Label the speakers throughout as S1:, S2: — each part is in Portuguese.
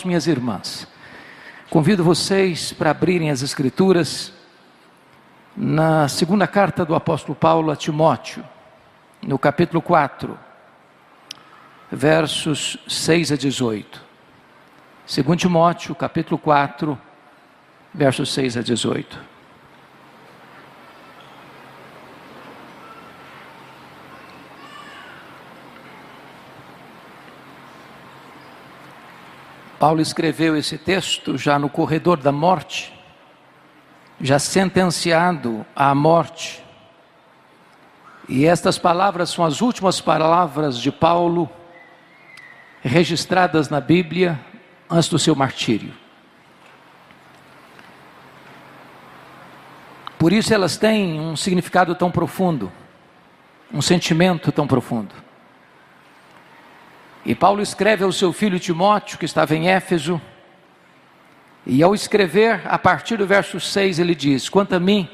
S1: Minhas irmãs, convido vocês para abrirem as Escrituras na segunda carta do apóstolo Paulo a Timóteo, no capítulo 4, versos 6 a 18. 2 Timóteo, capítulo 4, versos 6 a 18. Paulo escreveu esse texto já no corredor da morte, já sentenciado à morte. E estas palavras são as últimas palavras de Paulo, registradas na Bíblia antes do seu martírio. Por isso elas têm um significado tão profundo, um sentimento tão profundo. E Paulo escreve ao seu filho Timóteo, que estava em Éfeso, e ao escrever, a partir do verso 6, ele diz: quanto a mim,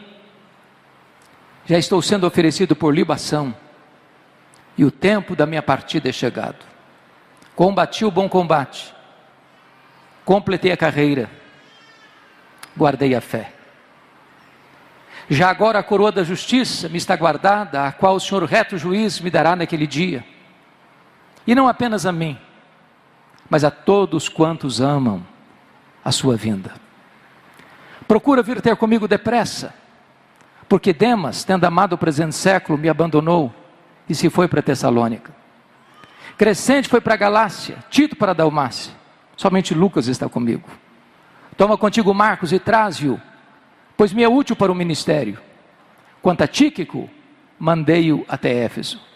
S1: já estou sendo oferecido por libação, e o tempo da minha partida é chegado. Combati o bom combate, completei a carreira, guardei a fé. Já agora a coroa da justiça me está guardada, a qual o Senhor reto juiz me dará naquele dia. E não apenas a mim, mas a todos quantos amam a sua vinda. Procura vir ter comigo depressa, porque Demas, tendo amado o presente século, me abandonou e se foi para Tessalônica. Crescente foi para a Galácia, Tito para a Dalmácia, somente Lucas está comigo. Toma contigo Marcos e traze-o, pois me é útil para o ministério. Quanto a Tíquico, mandei-o até Éfeso.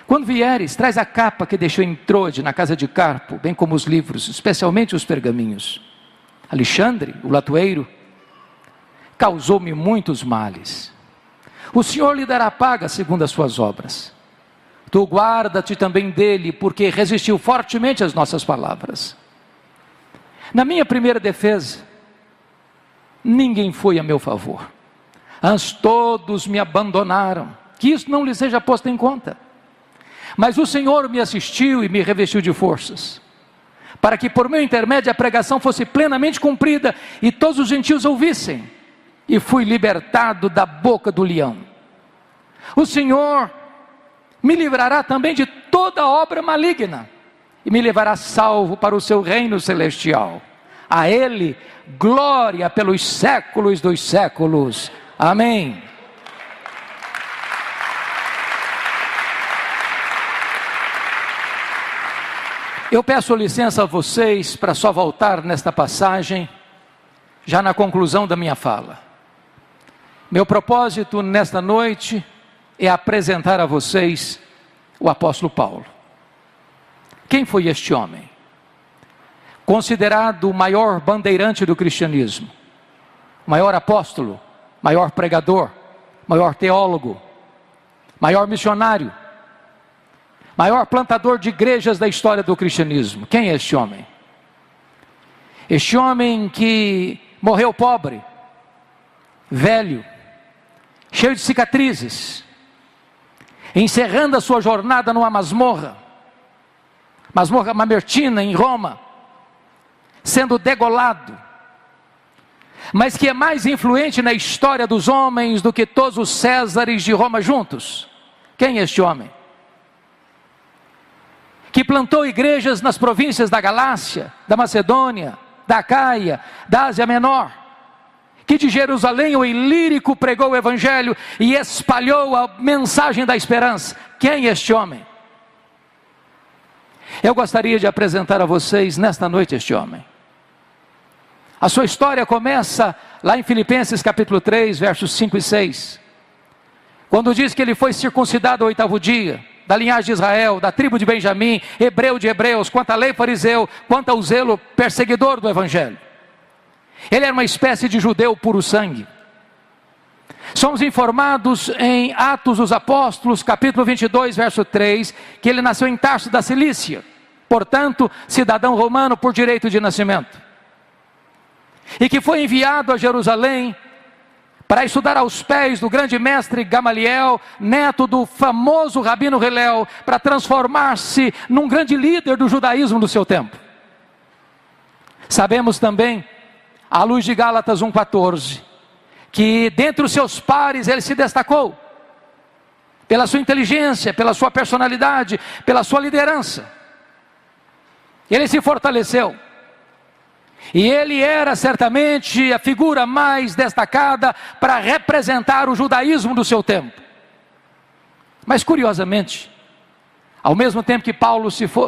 S1: Quando vieres, traz a capa que deixou em Troade, na casa de Carpo, bem como os livros, especialmente os pergaminhos. Alexandre, o latoeiro, causou-me muitos males. O Senhor lhe dará paga segundo as suas obras. Tu guarda-te também dele, porque resistiu fortemente às nossas palavras. Na minha primeira defesa, ninguém foi a meu favor. Antes todos me abandonaram, que isso não lhe seja posto em conta. Mas o Senhor me assistiu e me revestiu de forças, para que por meu intermédio a pregação fosse plenamente cumprida e todos os gentios ouvissem, e fui libertado da boca do leão. O Senhor me livrará também de toda obra maligna, e me levará salvo para o seu reino celestial. A Ele glória pelos séculos dos séculos. Amém. Eu peço licença a vocês para só voltar nesta passagem, já na conclusão da minha fala. Meu propósito nesta noite é apresentar a vocês o apóstolo Paulo. Quem foi este homem? Considerado o maior bandeirante do cristianismo, maior apóstolo, maior pregador, maior teólogo, maior missionário, maior plantador de igrejas da história do cristianismo. Quem é este homem? Este homem que morreu pobre, velho, cheio de cicatrizes, encerrando a sua jornada numa masmorra mamertina em Roma, sendo degolado, mas que é mais influente na história dos homens do que todos os Césares de Roma juntos. Quem é este homem? Que plantou igrejas nas províncias da Galácia, da Macedônia, da Acaia, da Ásia Menor, que de Jerusalém o Ilírico pregou o Evangelho e espalhou a mensagem da esperança. Quem é este homem? Eu gostaria de apresentar a vocês nesta noite este homem. A sua história começa lá em Filipenses capítulo 3, versos 5 e 6, quando diz que ele foi circuncidado ao 8º dia, da linhagem de Israel, da tribo de Benjamim, hebreu de hebreus, quanto à lei fariseu, quanto ao zelo perseguidor do Evangelho. Ele era uma espécie de judeu puro sangue. Somos informados em Atos dos Apóstolos, capítulo 22, verso 3, que ele nasceu em Tarso da Cilícia, portanto, cidadão romano por direito de nascimento. E que foi enviado a Jerusalém para estudar aos pés do grande mestre Gamaliel, neto do famoso Rabino Hillel, para transformar-se num grande líder do judaísmo do seu tempo. Sabemos também, à luz de Gálatas 1,14, que dentre os seus pares ele se destacou pela sua inteligência, pela sua personalidade, pela sua liderança. Ele se fortaleceu. E ele era certamente a figura mais destacada para representar o judaísmo do seu tempo. Mas curiosamente, ao mesmo tempo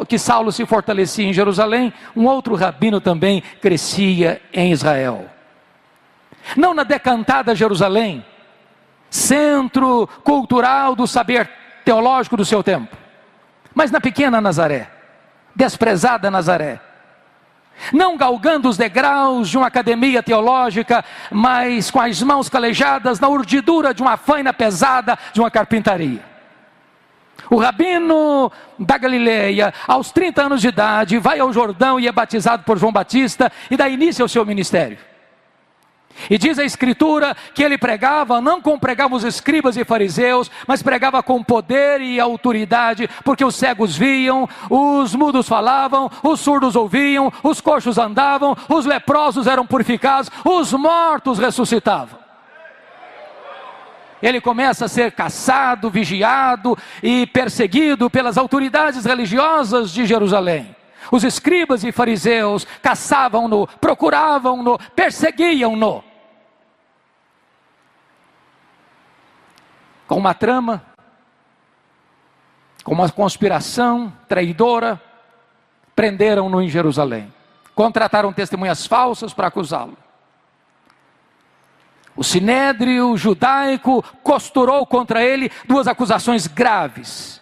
S1: que Saulo se fortalecia em Jerusalém, um outro rabino também crescia em Israel. Não na decantada Jerusalém, centro cultural do saber teológico do seu tempo, mas na pequena Nazaré, desprezada Nazaré. Não galgando os degraus de uma academia teológica, mas com as mãos calejadas na urdidura de uma faina pesada de uma carpintaria. O rabino da Galileia, aos 30 anos de idade, vai ao Jordão e é batizado por João Batista e dá início ao seu ministério. E diz a Escritura que ele pregava, não como pregavam os escribas e fariseus, mas pregava com poder e autoridade, porque os cegos viam, os mudos falavam, os surdos ouviam, os coxos andavam, os leprosos eram purificados, os mortos ressuscitavam. Ele começa a ser caçado, vigiado e perseguido pelas autoridades religiosas de Jerusalém. Os escribas e fariseus caçavam-no, procuravam-no, perseguiam-no. Com uma trama, com uma conspiração traidora, prenderam-no em Jerusalém. Contrataram testemunhas falsas para acusá-lo. O sinédrio judaico costurou contra ele duas acusações graves: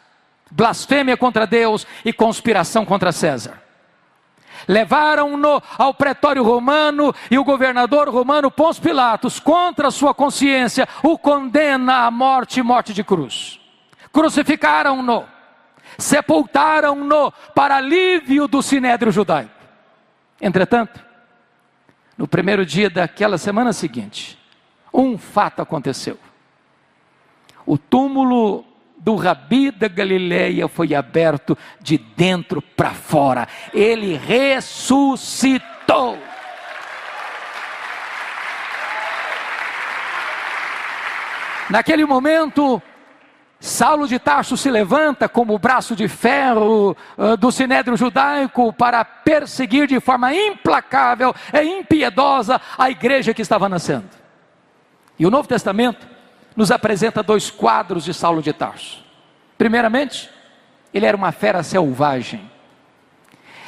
S1: blasfêmia contra Deus e conspiração contra César. Levaram-no ao pretório romano e o governador romano Pôncio Pilatos, contra sua consciência, o condena à morte, morte de cruz. Crucificaram-no, sepultaram-no para alívio do sinédrio judaico. Entretanto, no primeiro dia daquela semana seguinte, um fato aconteceu. O túmulo do Rabi da Galileia foi aberto de dentro para fora. Ele ressuscitou. Naquele momento, Saulo de Tarso se levanta como o braço de ferro do sinédrio judaico para perseguir de forma implacável e impiedosa a igreja que estava nascendo. E o Novo Testamento nos apresenta dois quadros de Saulo de Tarso. Primeiramente, ele era uma fera selvagem.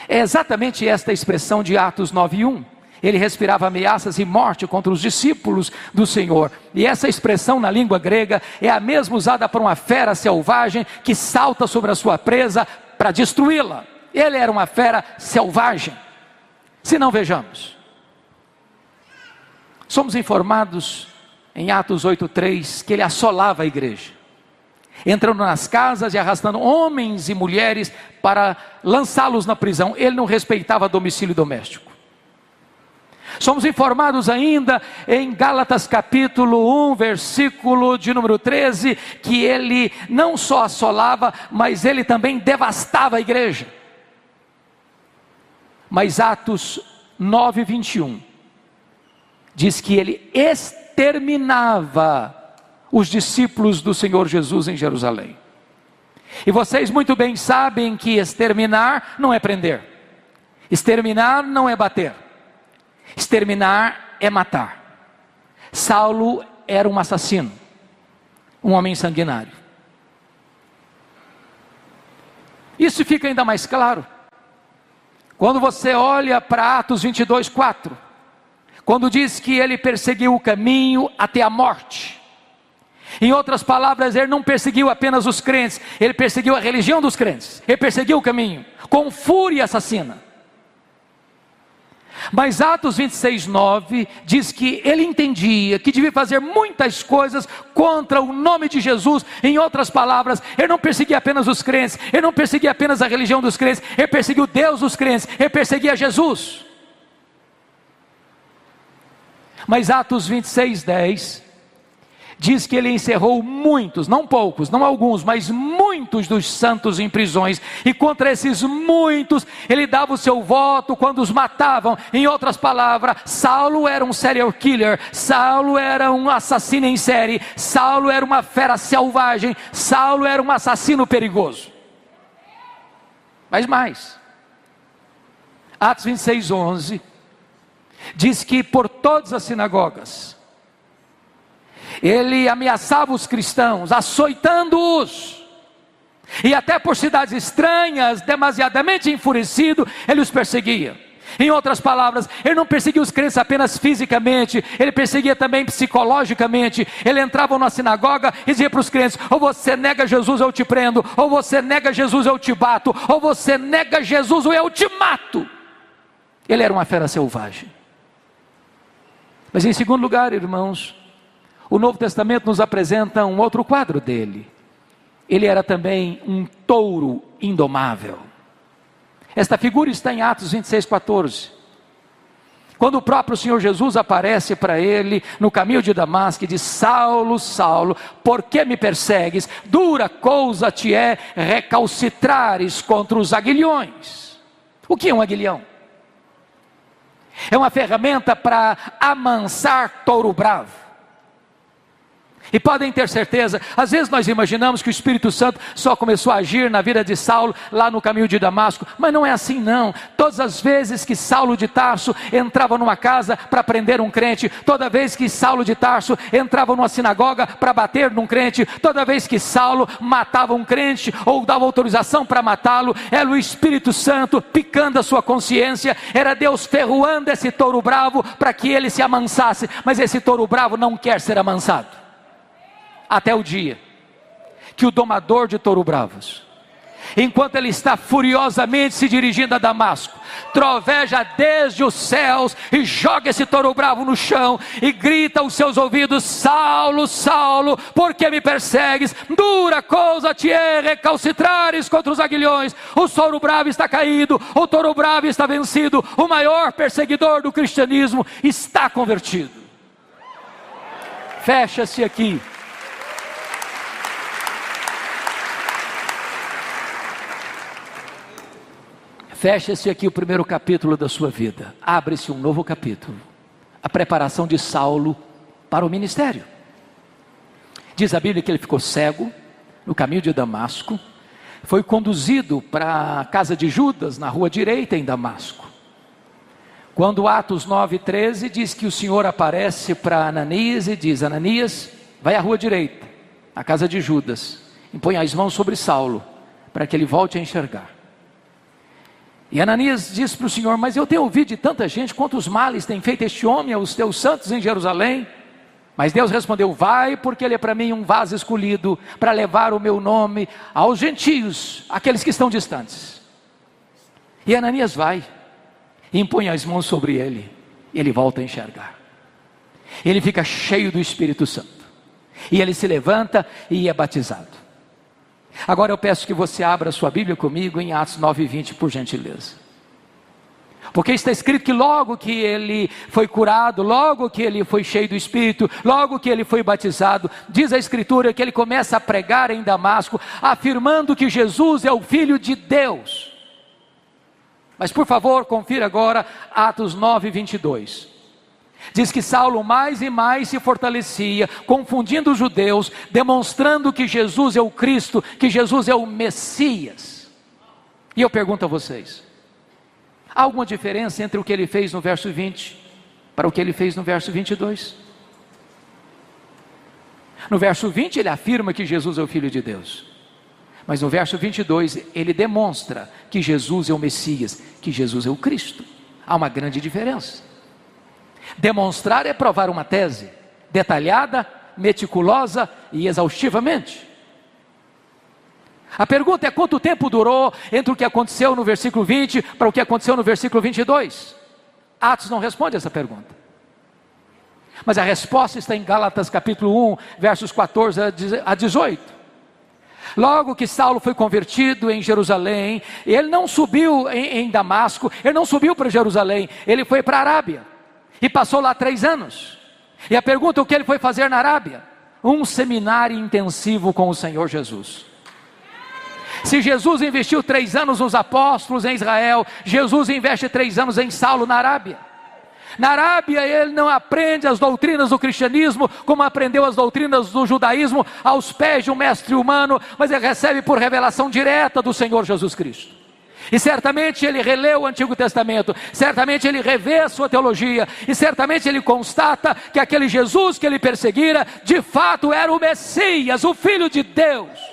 S1: É exatamente esta expressão de Atos 9:1. Ele respirava ameaças e morte contra os discípulos do Senhor. E essa expressão na língua grega é a mesma usada para uma fera selvagem que salta sobre a sua presa para destruí-la. Ele era uma fera selvagem. Se não, vejamos. Somos informados em Atos 8:3 que ele assolava a igreja, entrando nas casas e arrastando homens e mulheres para lançá-los na prisão. Ele não respeitava domicílio doméstico. Somos informados ainda em Gálatas capítulo 1, versículo de número 13, que ele não só assolava, mas ele também devastava a igreja. Mas Atos 9:21 diz que ele exterminava os discípulos do Senhor Jesus em Jerusalém. E vocês muito bem sabem que exterminar não é prender, exterminar não é bater, exterminar é matar. Saulo era um assassino, um homem sanguinário. Isso fica ainda mais claro quando você olha para Atos 22:4, quando diz que ele perseguiu o caminho até a morte. Em outras palavras, ele não perseguiu apenas os crentes, ele perseguiu a religião dos crentes, ele perseguiu o caminho, com fúria assassina. Mas Atos 26:9 diz que ele entendia que devia fazer muitas coisas contra o nome de Jesus. Em outras palavras, ele não perseguia apenas os crentes, ele não perseguia apenas a religião dos crentes, ele perseguiu Deus dos crentes, ele perseguia Jesus. Mas Atos 26:10 diz que ele encerrou muitos, não poucos, não alguns, mas muitos muitos dos santos em prisões, e contra esses muitos ele dava o seu voto quando os matavam. Em outras palavras, Saulo era um serial killer, Saulo era um assassino em série, Saulo era uma fera selvagem, Saulo era um assassino perigoso. Mas mais, Atos 26:11 diz que por todas as sinagogas ele ameaçava os cristãos, açoitando-os, e até por cidades estranhas, demasiadamente enfurecido, ele os perseguia. Em outras palavras, ele não perseguia os crentes apenas fisicamente, ele perseguia também psicologicamente. Ele entrava na sinagoga e dizia para os crentes: ou você nega Jesus, eu te prendo; ou você nega Jesus, eu te bato; ou você nega Jesus, ou eu te mato. Ele era uma fera selvagem. Mas em segundo lugar, irmãos, o Novo Testamento nos apresenta um outro quadro dele. Ele era também um touro indomável. Esta figura está em Atos 26:14. Quando o próprio Senhor Jesus aparece para ele no caminho de Damasco e diz: Saulo, Saulo, por que me persegues? Dura coisa te é recalcitrares contra os aguilhões. O que é um aguilhão? É uma ferramenta para amansar touro bravo. E podem ter certeza, às vezes nós imaginamos que o Espírito Santo só começou a agir na vida de Saulo lá no caminho de Damasco, mas não é assim não. Todas as vezes que Saulo de Tarso entrava numa casa para prender um crente, toda vez que Saulo de Tarso entrava numa sinagoga para bater num crente, toda vez que Saulo matava um crente ou dava autorização para matá-lo, era o Espírito Santo picando a sua consciência, era Deus ferroando esse touro bravo para que ele se amansasse. Mas esse touro bravo não quer ser amansado. Até o dia que o domador de touro bravos, enquanto ele está furiosamente se dirigindo a Damasco, troveja desde os céus e joga esse touro bravo no chão e grita aos seus ouvidos: Saulo, Saulo, por que me persegues? Dura coisa te é recalcitrares contra os aguilhões. O touro bravo está caído, o touro bravo está vencido, o maior perseguidor do cristianismo está convertido. Fecha-se aqui o primeiro capítulo da sua vida. Abre-se um novo capítulo. A preparação de Saulo para o ministério. Diz a Bíblia que ele ficou cego no caminho de Damasco. Foi conduzido para a casa de Judas, na rua direita em Damasco. Quando Atos 9:13 diz que o Senhor aparece para Ananias e diz: Ananias, vai à rua direita, à casa de Judas, e põe as mãos sobre Saulo, para que ele volte a enxergar. E Ananias disse para o Senhor: mas eu tenho ouvido de tanta gente quantos males tem feito este homem aos teus santos em Jerusalém. Mas Deus respondeu: vai, porque ele é para mim um vaso escolhido para levar o meu nome aos gentios, aqueles que estão distantes. E Ananias vai e impõe as mãos sobre ele, e ele volta a enxergar. Ele fica cheio do Espírito Santo, e ele se levanta e é batizado. Agora eu peço que você abra sua Bíblia comigo em Atos 9:20, por gentileza. Porque está escrito que logo que ele foi curado, logo que ele foi cheio do Espírito, logo que ele foi batizado, diz a Escritura que ele começa a pregar em Damasco, afirmando que Jesus é o Filho de Deus. Mas por favor, confira agora Atos 9:22. Diz que Saulo mais e mais se fortalecia, confundindo os judeus, demonstrando que Jesus é o Cristo, que Jesus é o Messias. E eu pergunto a vocês: há alguma diferença entre o que ele fez no verso 20 para o que ele fez no verso 22? No verso 20 ele afirma que Jesus é o Filho de Deus, mas no verso 22 ele demonstra que Jesus é o Messias, que Jesus é o Cristo. Há uma grande diferença. Demonstrar é provar uma tese detalhada, meticulosa e exaustivamente. A pergunta é: quanto tempo durou entre o que aconteceu no versículo 20 para o que aconteceu no versículo 22? Atos não responde essa pergunta, mas a resposta está em Gálatas capítulo 1, versos 14 a 18. Logo que Saulo foi convertido em Jerusalém, ele não subiu em Damasco, ele não subiu para Jerusalém, ele foi para a Arábia. E passou lá 3 anos. E a pergunta: o que ele foi fazer na Arábia? Um seminário intensivo com o Senhor Jesus. Se Jesus investiu 3 anos nos apóstolos em Israel, Jesus investe 3 anos em Saulo na Arábia. Na Arábia ele não aprende as doutrinas do cristianismo como aprendeu as doutrinas do judaísmo aos pés de um mestre humano, mas ele recebe por revelação direta do Senhor Jesus Cristo. E certamente ele releu o Antigo Testamento, certamente ele revê a sua teologia, e certamente ele constata que aquele Jesus que ele perseguira, de fato era o Messias, o Filho de Deus.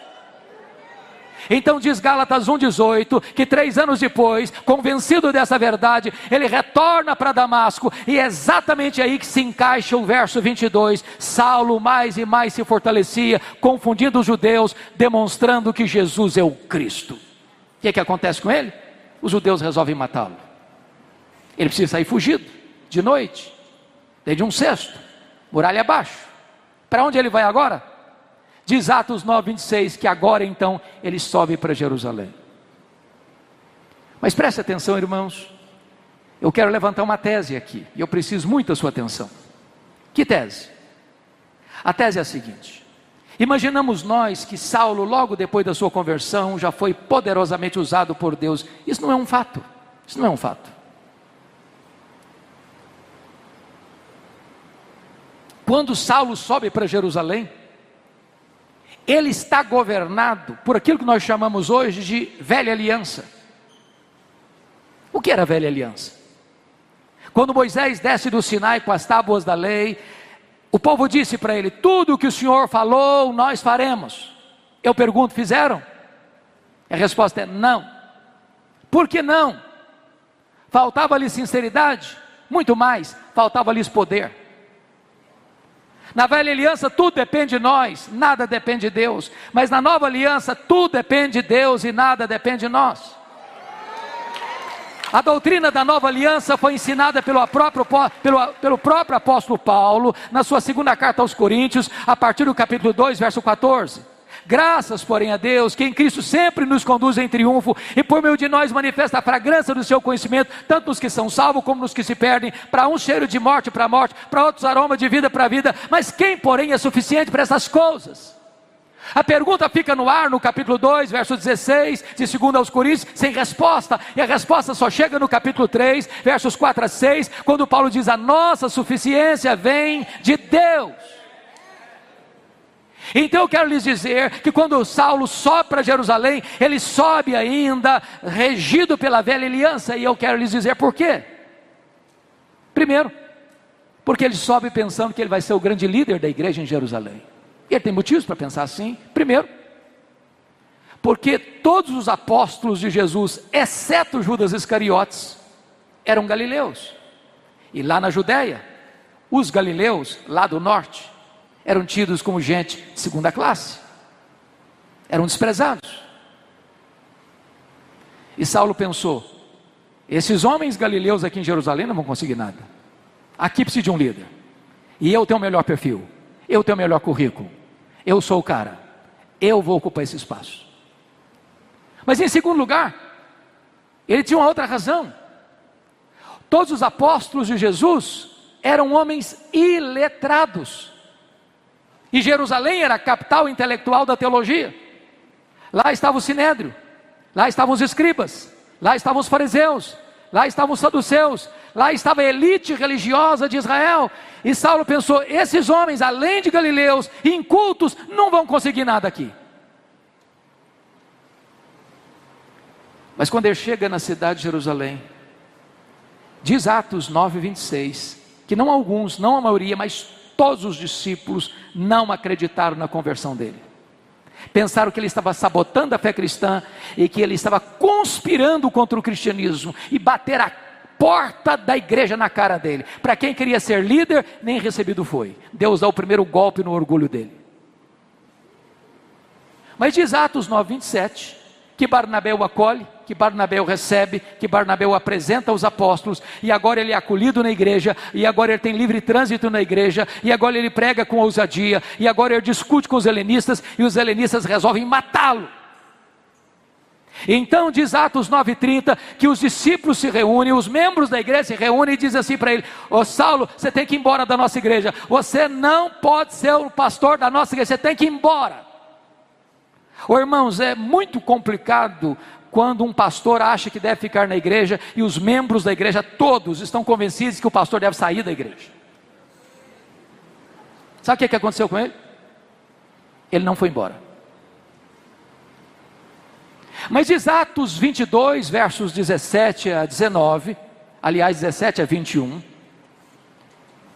S1: Então diz Gálatas 1,18, que 3 anos depois, convencido dessa verdade, ele retorna para Damasco, e é exatamente aí que se encaixa o verso 22, Saulo mais e mais se fortalecia, confundindo os judeus, demonstrando que Jesus é o Cristo. O que acontece com ele? Os judeus resolvem matá-lo. Ele precisa sair fugido, de noite, desde um cesto, muralha abaixo. Para onde ele vai agora? Diz Atos 9,26 que agora então ele sobe para Jerusalém. Mas preste atenção, irmãos, eu quero levantar uma tese aqui, e eu preciso muito da sua atenção. Que tese? A tese é a seguinte: imaginamos nós que Saulo, logo depois da sua conversão, já foi poderosamente usado por Deus. Isso não é um fato. Isso não é um fato. Quando Saulo sobe para Jerusalém, ele está governado por aquilo que nós chamamos hoje de velha aliança. O que era a velha aliança? Quando Moisés desce do Sinai com as tábuas da lei, o povo disse para ele: tudo o que o Senhor falou, nós faremos. Eu pergunto, fizeram? A resposta é não. Por que não? Faltava-lhes sinceridade? Muito mais, faltava-lhes poder. Na velha aliança tudo depende de nós, nada depende de Deus. Mas na nova aliança tudo depende de Deus e nada depende de nós. A doutrina da nova aliança foi ensinada pelo próprio apóstolo Paulo, na sua 2ª carta aos Coríntios, a partir do capítulo 2, verso 14. Graças, porém, a Deus, que em Cristo sempre nos conduz em triunfo, e por meio de nós manifesta a fragrância do seu conhecimento, tanto nos que são salvos como nos que se perdem. Para uns cheiro de morte para a morte, para outros aroma de vida para a vida. Mas quem, porém, é suficiente para essas coisas? A pergunta fica no ar no capítulo 2, verso 16, de 2 aos Coríntios, sem resposta. E a resposta só chega no capítulo 3, versos 4 a 6, quando Paulo diz: a nossa suficiência vem de Deus. Então eu quero lhes dizer que quando Saulo sobe para Jerusalém, ele sobe ainda regido pela velha aliança. E eu quero lhes dizer por quê. Primeiro, porque ele sobe pensando que ele vai ser o grande líder da igreja em Jerusalém. E ele tem motivos para pensar assim. Primeiro, porque todos os apóstolos de Jesus, exceto Judas Iscariotes, eram galileus. E lá na Judéia, os galileus, lá do norte, eram tidos como gente de 2ª classe, eram desprezados. E Saulo pensou: esses homens galileus aqui em Jerusalém não vão conseguir nada. Aqui precisa de um líder, e eu tenho o melhor perfil, eu tenho o melhor currículo, eu sou o cara, eu vou ocupar esse espaço. Mas em segundo lugar, ele tinha uma outra razão. Todos os apóstolos de Jesus eram homens iletrados, e Jerusalém era a capital intelectual da teologia. Lá estava o Sinédrio, lá estavam os escribas, lá estavam os fariseus, lá estavam os saduceus, lá estava a elite religiosa de Israel. E Saulo pensou: esses homens, além de galileus, incultos, não vão conseguir nada aqui. Mas quando ele chega na cidade de Jerusalém, diz Atos 9:26, que não alguns, não a maioria, mas todos os discípulos não acreditaram na conversão dele. Pensaram que ele estava sabotando a fé cristã e que ele estava conspirando contra o cristianismo, e bater a porta da igreja na cara dele. Para quem queria ser líder, nem recebido foi. Deus dá o primeiro golpe no orgulho dele. Mas diz Atos 9:27 que Barnabé o acolhe, que Barnabé o recebe, que Barnabé o apresenta aos apóstolos, e agora ele é acolhido na igreja, e agora ele tem livre trânsito na igreja, e agora ele prega com ousadia, e agora ele discute com os helenistas, e os helenistas resolvem matá-lo. Então diz Atos 9:30 que os discípulos se reúnem, os membros da igreja se reúnem e dizem assim para ele: ô Saulo, você tem que ir embora da nossa igreja, você não pode ser o pastor da nossa igreja, você tem que ir embora. Irmãos, é muito complicado quando um pastor acha que deve ficar na igreja e os membros da igreja todos estão convencidos que o pastor deve sair da igreja. Sabe o que aconteceu com ele? Ele não foi embora. Mas diz Atos 22, versos 17 a 19, aliás 17 a 21,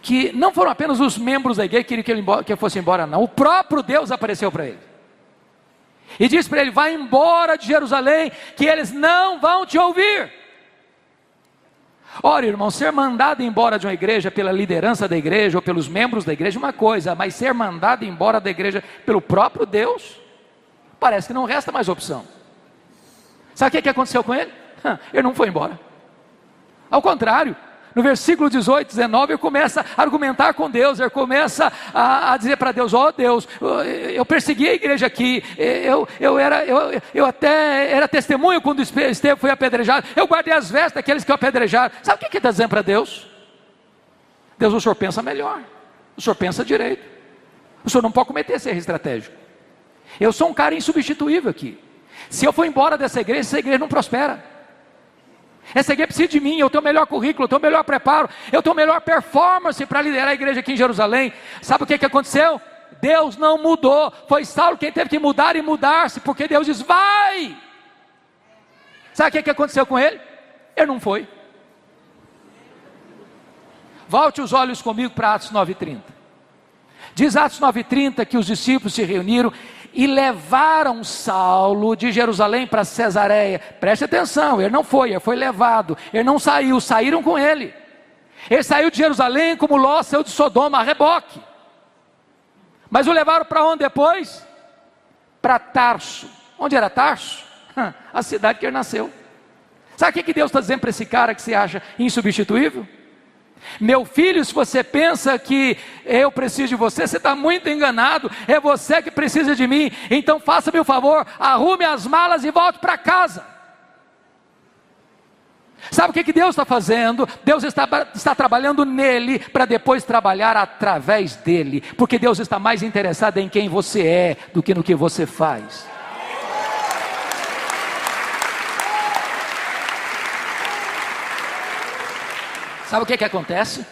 S1: que não foram apenas os membros da igreja que queriam que ele fosse embora, não. O próprio Deus apareceu para ele e disse para ele: vai embora de Jerusalém, que eles não vão te ouvir. Ora, irmão, ser mandado embora de uma igreja pela liderança da igreja ou pelos membros da igreja é uma coisa, mas ser mandado embora da igreja pelo próprio Deus, parece que não resta mais opção. Sabe o que aconteceu com ele? Ele não foi embora. Ao contrário, no versículo 18, 19, ele começa a argumentar com Deus, ele começa a dizer para Deus: ó Deus, eu persegui a igreja aqui, eu até era testemunho quando Estevão foi apedrejado, eu guardei as vestes daqueles que o apedrejaram. Sabe o que ele está dizendo para Deus? Deus, o senhor pensa melhor, o senhor pensa direito, o senhor não pode cometer esse erro estratégico. Eu sou um cara insubstituível aqui. Se eu for embora dessa igreja, essa igreja não prospera. Essa igreja precisa de mim, eu tenho o melhor currículo, eu tenho o melhor preparo, eu tenho a melhor performance para liderar a igreja aqui em Jerusalém. Sabe o que aconteceu? Deus não mudou, foi Saulo quem teve que mudar e mudar-se, porque Deus diz: vai! Sabe o que aconteceu com ele? Ele não foi. Volte os olhos comigo para Atos 9:30. Diz Atos 9:30 que os discípulos se reuniram e levaram Saulo de Jerusalém para Cesareia. Preste atenção, ele não foi, ele foi levado, ele não saiu, saíram com ele. Ele saiu de Jerusalém como Ló saiu de Sodoma, a reboque. Mas o levaram para onde depois? Para Tarso. Onde era Tarso? A cidade que ele nasceu. Sabe o que Deus está dizendo para esse cara que se acha insubstituível? Meu filho, se você pensa que eu preciso de você, você está muito enganado. É você que precisa de mim. Então faça-me o favor, arrume as malas e volte para casa. Sabe o que Deus está fazendo? Deus está trabalhando nele para depois trabalhar através dele, porque Deus está mais interessado em quem você é do que no que você faz. Sabe o que acontece?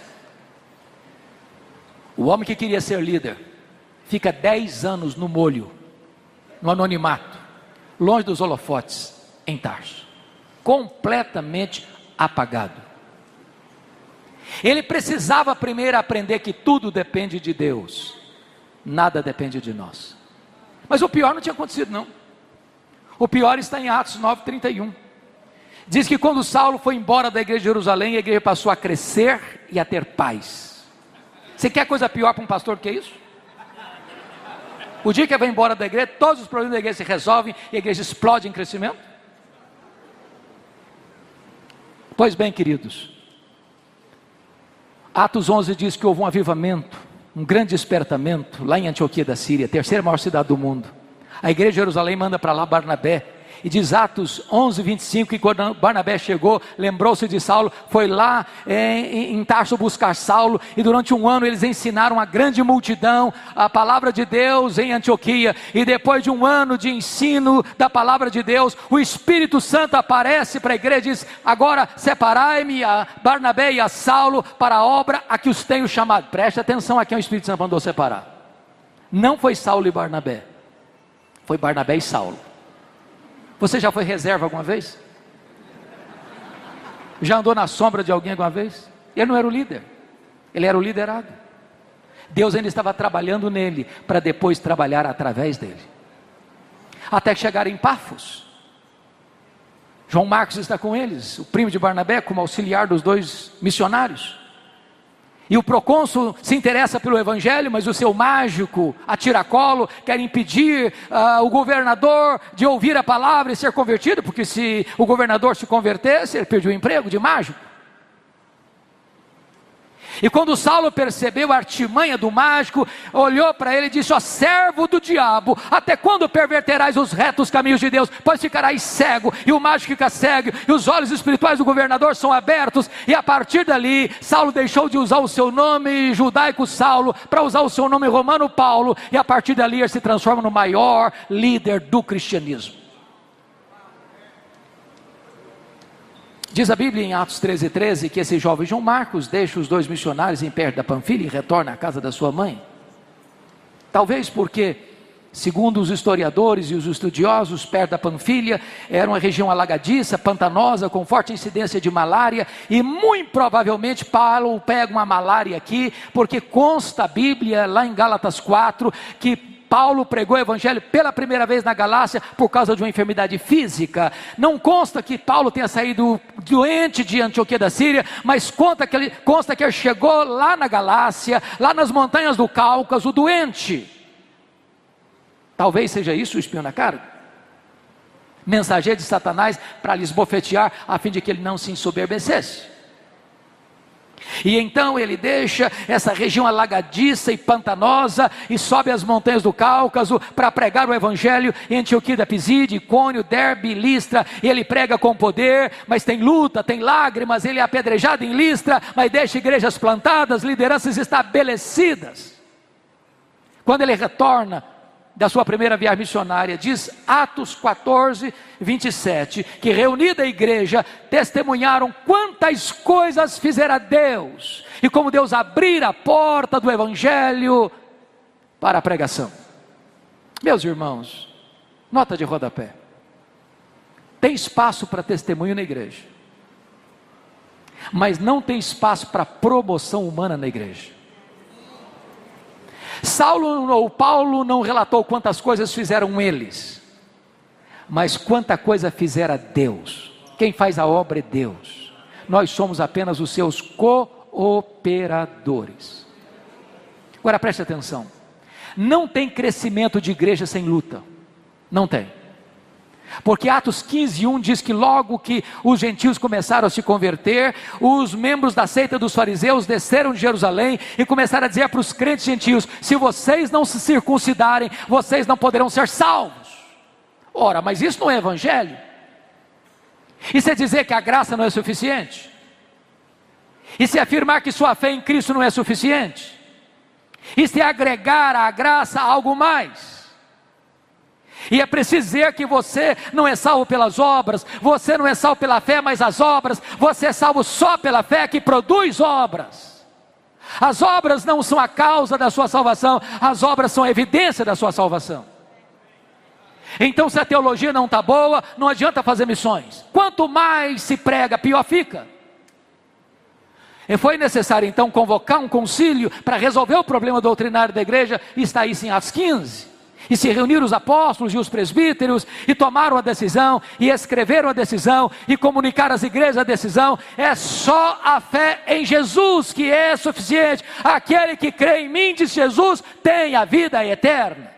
S1: O homem que queria ser líder fica 10 anos no molho, no anonimato, longe dos holofotes, em Tarso, completamente apagado. Ele precisava primeiro aprender que tudo depende de Deus, nada depende de nós. Mas o pior não tinha acontecido não. O pior está em Atos 9:31. Diz que quando Saulo foi embora da igreja de Jerusalém, a igreja passou a crescer e a ter paz. Você quer coisa pior para um pastor do que isso? O dia que ele vai embora da igreja, todos os problemas da igreja se resolvem e a igreja explode em crescimento. Pois bem, queridos, Atos 11 diz que houve um avivamento, um grande despertamento lá em Antioquia da Síria, a terceira maior cidade do mundo. A igreja de Jerusalém manda para lá Barnabé. E diz Atos 11:25 que quando Barnabé chegou, lembrou-se de Saulo, foi lá em Tarso buscar Saulo, e durante um ano eles ensinaram a grande multidão a palavra de Deus em Antioquia. E depois de um ano de ensino da palavra de Deus, o Espírito Santo aparece para a igreja e diz: agora separai-me a Barnabé e a Saulo para a obra a que os tenho chamado. Preste atenção a quem o Espírito Santo mandou separar. Não foi Saulo e Barnabé, foi Barnabé e Saulo. Você já foi reserva alguma vez? Já andou na sombra de alguém alguma vez? Ele não era o líder, ele era o liderado. Deus ainda estava trabalhando nele, para depois trabalhar através dele. Até que chegaram em Pafos. João Marcos está com eles, o primo de Barnabé, como auxiliar dos dois missionários. E o procônsul se interessa pelo evangelho, mas o seu mágico, a tiracolo, quer impedir o governador de ouvir a palavra e ser convertido, porque se o governador se convertesse, ele perdia o emprego de mágico. E quando Saulo percebeu a artimanha do mágico, olhou para ele e disse: ó servo do diabo, até quando perverterás os retos caminhos de Deus? Pois ficarás cego, e o mágico fica cego, e os olhos espirituais do governador são abertos. E a partir dali, Saulo deixou de usar o seu nome judaico Saulo, para usar o seu nome romano Paulo, e a partir dali ele se transforma no maior líder do cristianismo. Diz a Bíblia em Atos 13:13 que esse jovem João Marcos deixa os 2 missionários em perto da Panfilha e retorna à casa da sua mãe. Talvez porque, segundo os historiadores e os estudiosos, perto da Panfilha era uma região alagadiça, pantanosa, com forte incidência de malária, e muito provavelmente Paulo pega uma malária aqui, porque consta a Bíblia lá em Gálatas 4, que Paulo pregou o evangelho pela primeira vez na Galácia por causa de uma enfermidade física. Não consta que Paulo tenha saído doente de Antioquia da Síria, mas consta que ele chegou lá na Galácia, lá nas montanhas do Cáucaso, doente. Talvez seja isso o espinho na carne, mensageiro de Satanás para lhes bofetear, a fim de que ele não se ensoberbecesse. E então ele deixa essa região alagadiça e pantanosa e sobe as montanhas do Cáucaso para pregar o evangelho em Antioquia da Pisídia, Icônio, Derbe, Listra. E ele prega com poder, mas tem luta, tem lágrimas. Ele é apedrejado em Listra, mas deixa igrejas plantadas, lideranças estabelecidas. Quando ele retorna da sua primeira viagem missionária, diz Atos 14:27, que reunida a igreja, testemunharam quantas coisas fizera Deus, e como Deus abrira a porta do evangelho para a pregação. Meus irmãos, nota de rodapé: tem espaço para testemunho na igreja, mas não tem espaço para promoção humana na igreja. Paulo não relatou quantas coisas fizeram eles, mas quanta coisa fizera Deus. Quem faz a obra é Deus, nós somos apenas os seus cooperadores. Agora preste atenção, não tem crescimento de igreja sem luta, não tem. Porque Atos 15:1 diz que logo que os gentios começaram a se converter, os membros da seita dos fariseus desceram de Jerusalém e começaram a dizer para os crentes gentios: se vocês não se circuncidarem, vocês não poderão ser salvos. Ora, mas isso não é evangelho? Isso é dizer que a graça não é suficiente? Isso é afirmar que sua fé em Cristo não é suficiente? Isso é agregar à graça algo mais? E é preciso dizer que você não é salvo pelas obras, você não é salvo pela fé, mas as obras, você é salvo só pela fé que produz obras. As obras não são a causa da sua salvação, as obras são a evidência da sua salvação. Então, se a teologia não está boa, não adianta fazer missões. Quanto mais se prega, pior fica. E foi necessário então convocar um concílio para resolver o problema doutrinário da igreja, e está isso em Atos 15. E se reuniram os apóstolos e os presbíteros, e tomaram a decisão, e escreveram a decisão, e comunicaram às igrejas a decisão: é só a fé em Jesus que é suficiente. Aquele que crê em mim, diz Jesus, tem a vida eterna.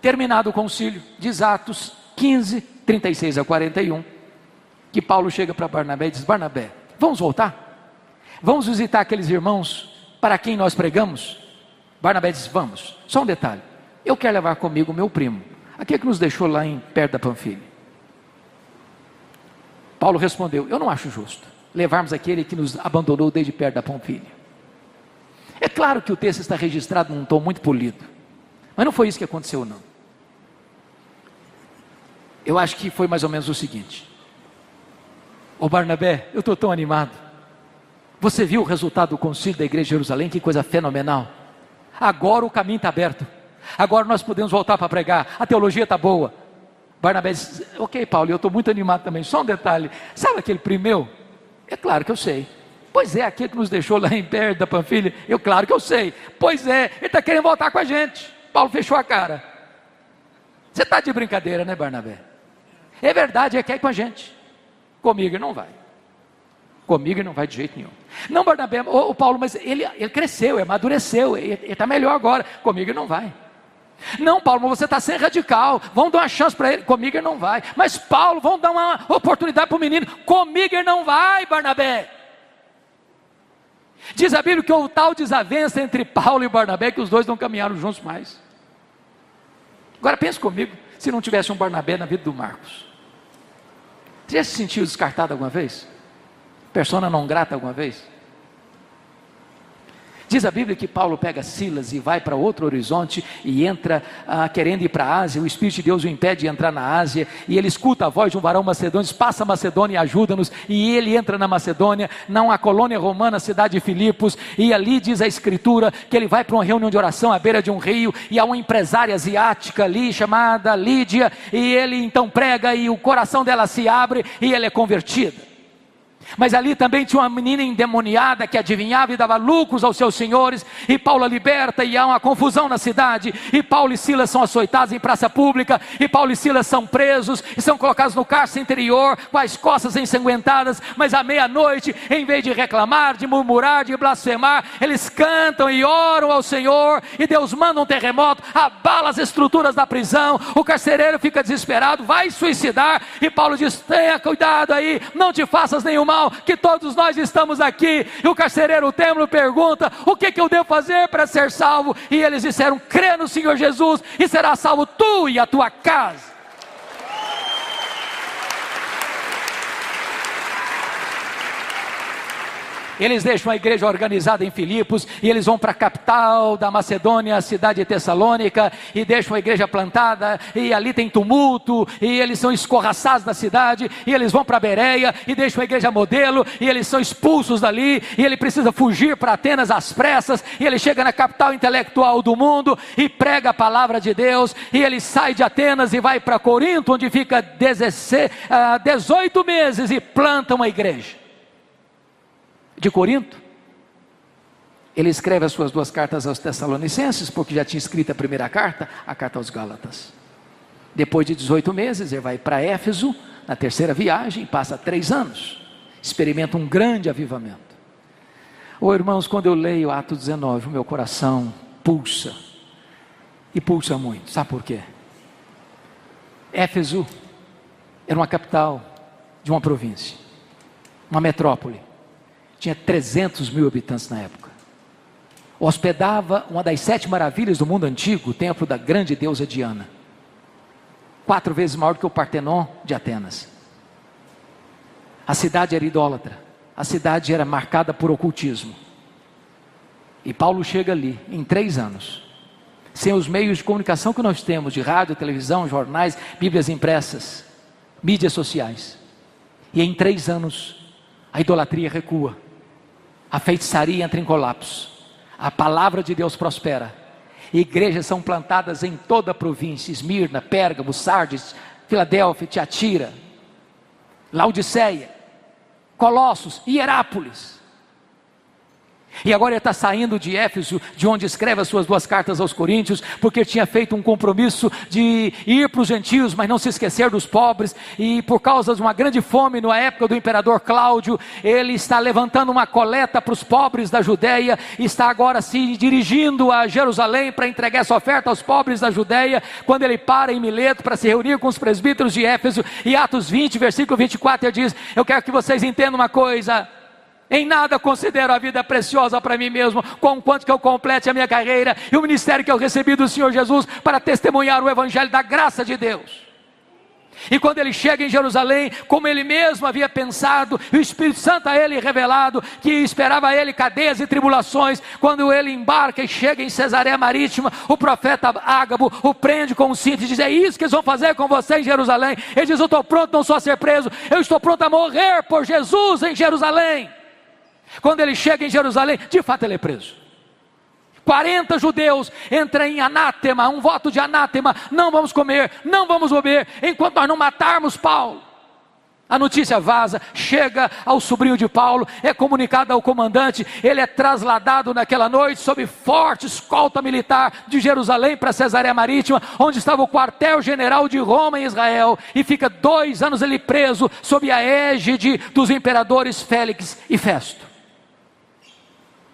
S1: Terminado o concílio, diz Atos 15:36-41, que Paulo chega para Barnabé e diz: Barnabé, vamos voltar? Vamos visitar aqueles irmãos para quem nós pregamos? Barnabé diz: vamos. Só um detalhe, eu quero levar comigo meu primo, aquele que nos deixou lá perto da Panfilha. Paulo respondeu: eu não acho justo levarmos aquele que nos abandonou desde perto da Panfilha. É claro que o texto está registrado num tom muito polido, mas não foi isso que aconteceu não. Eu acho que foi mais ou menos o seguinte: ô Barnabé, eu estou tão animado. Você viu o resultado do concílio da igreja de Jerusalém? Que coisa fenomenal. Agora o caminho está aberto, agora nós podemos voltar para pregar, a teologia está boa. Barnabé disse: ok Paulo, eu estou muito animado também. Só um detalhe, sabe aquele primo meu? É claro que eu sei. Pois é, aquele que nos deixou lá em perto da Panfilha. Claro que eu sei. Pois é, ele está querendo voltar com a gente. Paulo fechou a cara. Você está de brincadeira, né, Barnabé? É verdade, ele quer ir com a gente. Comigo ele não vai. Comigo ele não vai de jeito nenhum. Não, Barnabé, o Paulo, mas ele cresceu, amadureceu, ele está melhor agora. Comigo ele não vai. Não, Paulo, mas você está sendo radical. Vamos dar uma chance para ele. Comigo ele não vai. Mas Paulo, vamos dar uma oportunidade para o menino. Comigo ele não vai, Barnabé. Diz a Bíblia que houve tal desavença entre Paulo e Barnabé que os dois não caminharam juntos mais. Agora pense comigo, se não tivesse um Barnabé na vida do Marcos. Você já se sentiu descartado alguma vez? Persona não grata alguma vez? Diz a Bíblia que Paulo pega Silas e vai para outro horizonte e entra querendo ir para a Ásia. O Espírito de Deus o impede de entrar na Ásia, e ele escuta a voz de um varão macedônio, diz: passa a Macedônia e ajuda-nos. E ele entra na Macedônia, não a colônia romana, a cidade de Filipos, e ali diz a Escritura que ele vai para uma reunião de oração à beira de um rio, e há uma empresária asiática ali chamada Lídia, e ele então prega e o coração dela se abre e ele é convertido. Mas ali também tinha uma menina endemoniada que adivinhava e dava lucros aos seus senhores, e Paulo a liberta, e há uma confusão na cidade, e Paulo e Silas são açoitados em praça pública, e Paulo e Silas são presos, e são colocados no cárcere interior, com as costas ensanguentadas, mas à meia-noite, em vez de reclamar, de murmurar, de blasfemar, eles cantam e oram ao Senhor, e Deus manda um terremoto, abala as estruturas da prisão, o carcereiro fica desesperado, vai suicidar, e Paulo diz: tenha cuidado aí, não te faças nenhum mal, que todos nós estamos aqui. E o carcereiro, o templo, pergunta: o que eu devo fazer para ser salvo? E eles disseram: crê no Senhor Jesus e será salvo tu e a tua casa. Eles deixam a igreja organizada em Filipos, e eles vão para a capital da Macedônia, a cidade de Tessalônica, e deixam a igreja plantada, e ali tem tumulto, e eles são escorraçados da cidade, e eles vão para Bereia, e deixam a igreja modelo, e eles são expulsos dali, e ele precisa fugir para Atenas às pressas, e ele chega na capital intelectual do mundo, e prega a palavra de Deus, e ele sai de Atenas e vai para Corinto, onde fica 18 meses, e planta uma igreja. De Corinto, ele escreve as suas 2 cartas aos Tessalonicenses, porque já tinha escrito a primeira carta, a carta aos Gálatas. Depois de 18 meses, ele vai para Éfeso, na terceira viagem, passa 3 anos, experimenta um grande avivamento. Irmãos, quando eu leio Atos 19, o meu coração pulsa, e pulsa muito. Sabe por quê? Éfeso era uma capital de uma província, uma metrópole. Tinha 300 mil habitantes na época. Hospedava uma das 7 maravilhas do mundo antigo, o templo da grande deusa Diana, 4 vezes maior do que o Partenon de Atenas. A cidade era idólatra, a cidade era marcada por ocultismo. E Paulo chega ali, em 3 anos, sem os meios de comunicação que nós temos, de rádio, televisão, jornais, bíblias impressas, mídias sociais. E em 3 anos, a idolatria recua, a feitiçaria entra em colapso, a palavra de Deus prospera, igrejas são plantadas em toda a província: Esmirna, Pérgamo, Sardes, Filadélfia, Tiatira, Laodiceia, Colossos, Hierápolis. E agora ele está saindo de Éfeso, de onde escreve as suas 2 cartas aos Coríntios, porque tinha feito um compromisso de ir para os gentios, mas não se esquecer dos pobres, e por causa de uma grande fome na época do imperador Cláudio, ele está levantando uma coleta para os pobres da Judéia, e está agora se dirigindo a Jerusalém para entregar essa oferta aos pobres da Judéia, quando ele para em Mileto para se reunir com os presbíteros de Éfeso, e Atos 20, versículo 24, ele diz: eu quero que vocês entendam uma coisa, em nada considero a vida preciosa para mim mesmo, conquanto que eu complete a minha carreira e o ministério que eu recebi do Senhor Jesus, para testemunhar o evangelho da graça de Deus. E quando ele chega em Jerusalém, como ele mesmo havia pensado, e o Espírito Santo a ele revelado, que esperava a ele cadeias e tribulações, quando ele embarca e chega em Cesareia Marítima, o profeta Ágabo o prende com um cinto e diz: é isso que eles vão fazer com você em Jerusalém? Ele diz: eu estou pronto não só a ser preso, eu estou pronto a morrer por Jesus em Jerusalém. Quando ele chega em Jerusalém, de fato ele é preso. 40 judeus entram em anátema, um voto de anátema: não vamos comer, não vamos beber, enquanto nós não matarmos Paulo. A notícia vaza, chega ao sobrinho de Paulo, é comunicado ao comandante, ele é trasladado naquela noite, sob forte escolta militar, de Jerusalém para Cesareia Marítima, onde estava o quartel-general de Roma em Israel, e fica 2 anos ele preso, sob a égide dos imperadores Félix e Festo.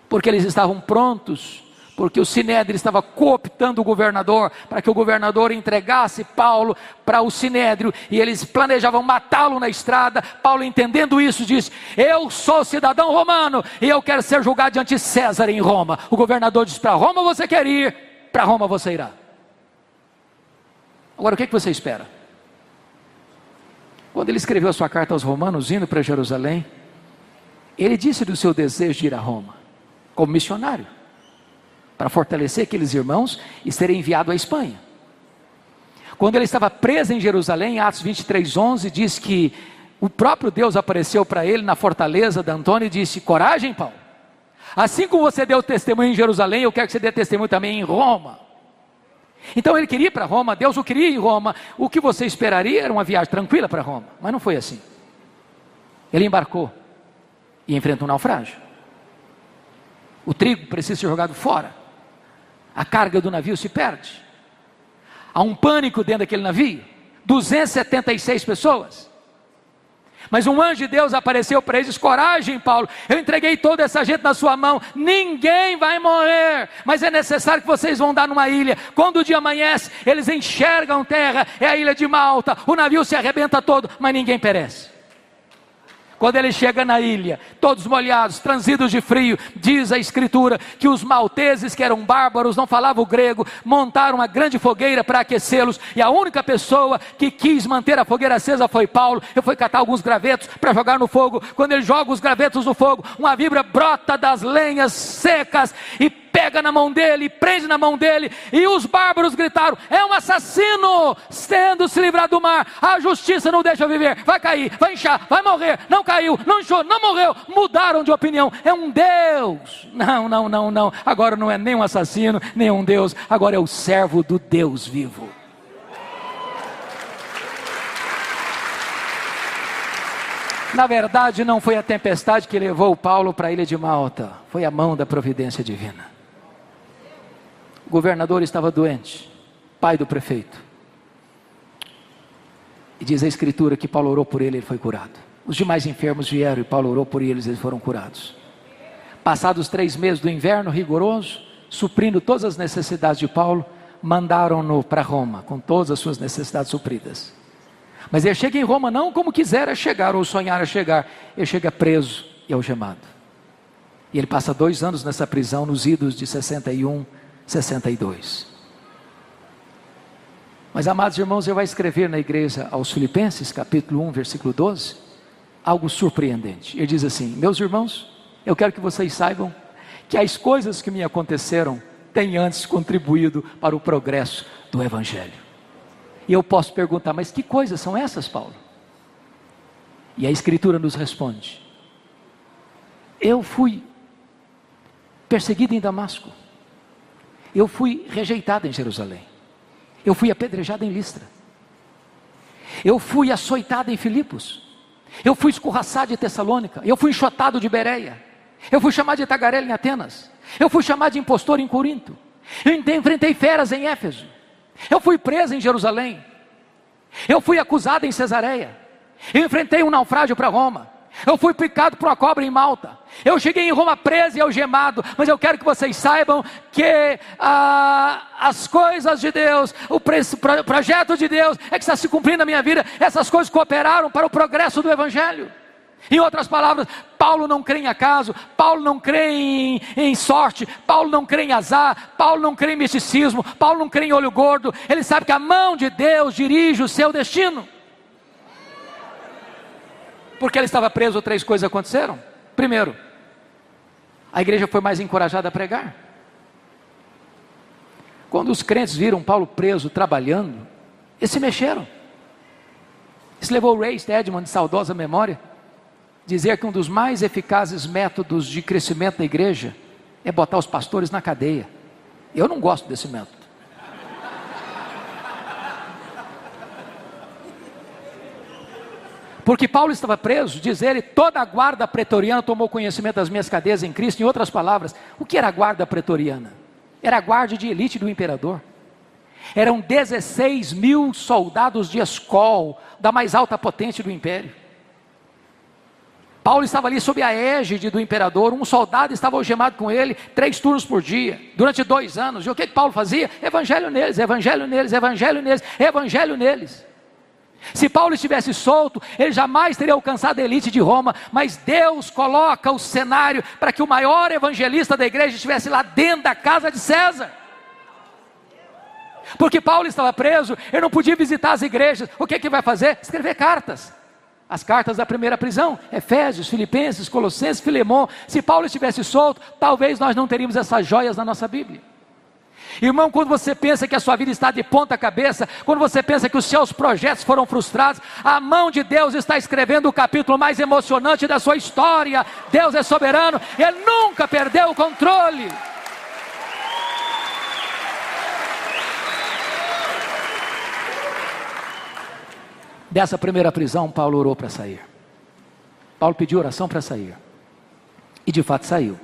S1: Porque eles estavam prontos porque o Sinédrio estava cooptando o governador, para que o governador entregasse Paulo para o Sinédrio, e eles planejavam matá-lo na estrada. Paulo, entendendo isso, disse: eu sou cidadão romano, e eu quero ser julgado diante de César em Roma. O governador disse: para Roma você quer ir, para Roma você irá. Agora, o que você espera? Quando ele escreveu a sua carta aos romanos, indo para Jerusalém, ele disse do seu desejo de ir a Roma, como missionário, para fortalecer aqueles irmãos e ser enviado à Espanha. Quando ele estava preso em Jerusalém, Atos 23:11, diz que o próprio Deus apareceu para ele na fortaleza de Antônio e disse: coragem, Paulo, assim como você deu testemunho em Jerusalém, eu quero que você dê testemunho também em Roma. Então ele queria ir para Roma, Deus o queria em Roma. O que você esperaria era uma viagem tranquila para Roma, mas não foi assim. Ele embarcou e enfrenta um naufrágio. O trigo precisa ser jogado fora, a carga do navio se perde, há um pânico dentro daquele navio, 276 pessoas. Mas um anjo de Deus apareceu para eles: coragem, Paulo, eu entreguei toda essa gente na sua mão, ninguém vai morrer, mas é necessário que vocês vão dar numa ilha. Quando o dia amanhece, eles enxergam terra, é a ilha de Malta, o navio se arrebenta todo, mas ninguém perece. Quando ele chega na ilha, todos molhados, transidos de frio, diz a escritura que os malteses, que eram bárbaros, não falavam o grego, montaram uma grande fogueira para aquecê-los, e a única pessoa que quis manter a fogueira acesa foi Paulo. Ele foi catar alguns gravetos para jogar no fogo. Quando ele joga os gravetos no fogo, uma vibra brota das lenhas secas e pega na mão dele, prende na mão dele, e os bárbaros gritaram: é um assassino, tendo se livrado do mar, a justiça não deixa viver, vai cair, vai inchar, vai morrer. Não caiu, não inchou, não morreu. Mudaram de opinião, é um Deus. Não, agora não é nem um assassino, nem um Deus, agora é o servo do Deus vivo. Na verdade, não foi a tempestade que levou Paulo para a ilha de Malta, foi a mão da providência divina. O governador estava doente, pai do prefeito, e diz a escritura que Paulo orou por ele, ele foi curado. Os demais enfermos vieram e Paulo orou por eles, eles foram curados. Passados 3 meses do inverno rigoroso, suprindo todas as necessidades de Paulo, mandaram-no para Roma, com todas as suas necessidades supridas. Mas ele chega em Roma não como quisera chegar, ou sonhara chegar. Ele chega preso e algemado. E ele passa 2 anos nessa prisão, nos idos de 61, 62. Mas, amados irmãos, ele vai escrever na igreja aos Filipenses, capítulo 1, versículo 12, algo surpreendente. Ele diz assim: meus irmãos, eu quero que vocês saibam que as coisas que me aconteceram têm antes contribuído para o progresso do Evangelho. E eu posso perguntar: mas que coisas são essas, Paulo? E a escritura nos responde: eu fui perseguido em Damasco, eu fui rejeitado em Jerusalém, eu fui apedrejado em Listra, eu fui açoitado em Filipos, eu fui escorraçado de Tessalônica, eu fui enxotado de Bereia, eu fui chamado de tagarela em Atenas, eu fui chamado de impostor em Corinto, eu enfrentei feras em Éfeso, eu fui preso em Jerusalém, eu fui acusado em Cesareia, eu enfrentei um naufrágio para Roma, eu fui picado por uma cobra em Malta, eu cheguei em Roma preso e algemado. Mas eu quero que vocês saibam que as coisas de Deus, o projeto de Deus é que está se cumprindo na minha vida. Essas coisas cooperaram para o progresso do Evangelho. Em outras palavras, Paulo não crê em acaso, Paulo não crê em sorte, Paulo não crê em azar, Paulo não crê em misticismo, Paulo não crê em olho gordo. Ele sabe que a mão de Deus dirige o seu destino. Porque ele estava preso, 3 coisas aconteceram. Primeiro, a igreja foi mais encorajada a pregar. Quando os crentes viram Paulo preso, trabalhando, eles se mexeram. Isso levou o Ray Stedman, de saudosa memória, dizer que um dos mais eficazes métodos de crescimento da igreja é botar os pastores na cadeia. Eu não gosto desse método. Porque Paulo estava preso, diz ele, toda a guarda pretoriana tomou conhecimento das minhas cadeias em Cristo. Em outras palavras, o que era a guarda pretoriana? Era a guarda de elite do imperador. Eram 16 mil soldados de escol, da mais alta potência do império. Paulo estava ali sob a égide do imperador, um soldado estava algemado com ele, 3 turnos por dia, durante 2 anos. E o que Paulo fazia? Evangelho neles, evangelho neles, evangelho neles, evangelho neles. Se Paulo estivesse solto, ele jamais teria alcançado a elite de Roma, mas Deus coloca o cenário para que o maior evangelista da igreja estivesse lá dentro da casa de César. Porque Paulo estava preso, ele não podia visitar as igrejas. O que ele vai fazer? Escrever cartas. As cartas da primeira prisão, Efésios, Filipenses, Colossenses, Filemão. Se Paulo estivesse solto, talvez nós não teríamos essas joias na nossa Bíblia. Irmão, quando você pensa que a sua vida está de ponta cabeça, quando você pensa que os seus projetos foram frustrados, a mão de Deus está escrevendo o capítulo mais emocionante da sua história. Deus é soberano, Ele nunca perdeu o controle. Dessa primeira prisão, Paulo orou para sair. Paulo pediu oração para sair. E de fato saiu.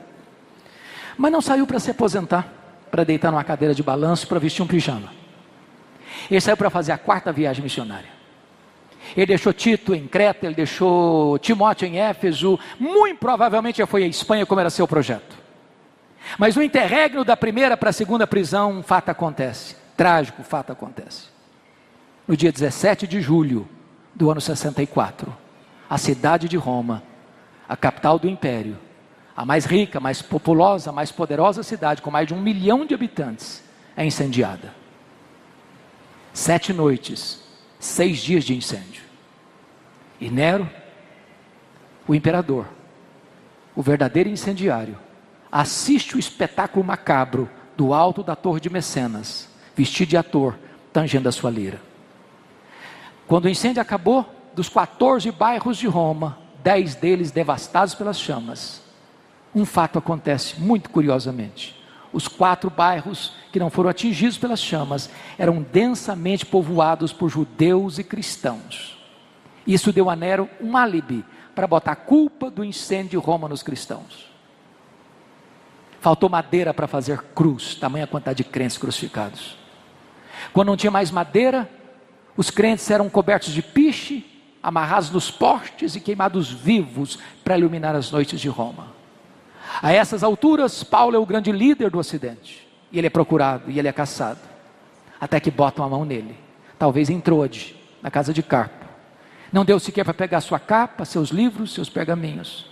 S1: Mas não saiu para se aposentar, para deitar numa cadeira de balanço, para vestir um pijama. Ele saiu para fazer a 4ª viagem missionária. Ele deixou Tito em Creta, ele deixou Timóteo em Éfeso. Muito provavelmente já foi à Espanha, como era seu projeto. Mas no interregno da primeira para a segunda prisão, um fato acontece. Trágico fato acontece. No dia 17 de julho do ano 64, a cidade de Roma, a capital do império, a mais rica, mais populosa, mais poderosa cidade, com mais de 1 milhão de habitantes, é incendiada. 7 noites, 6 dias de incêndio. E Nero, o imperador, o verdadeiro incendiário, assiste o espetáculo macabro do alto da torre de Mecenas, vestido de ator, tangendo a sua lira. Quando o incêndio acabou, dos 14 bairros de Roma, 10 deles devastados pelas chamas, um fato acontece muito curiosamente. Os 4 bairros que não foram atingidos pelas chamas eram densamente povoados por judeus e cristãos. Isso deu a Nero um álibi para botar a culpa do incêndio de Roma nos cristãos. Faltou madeira para fazer cruz, tamanha quantidade de crentes crucificados. Quando não tinha mais madeira, os crentes eram cobertos de piche, amarrados nos postes e queimados vivos para iluminar as noites de Roma. A essas alturas, Paulo é o grande líder do Ocidente. E ele é procurado, e ele é caçado. Até que botam a mão nele. Talvez em Troade, na casa de Carpo. Não deu sequer para pegar sua capa, seus livros, seus pergaminhos.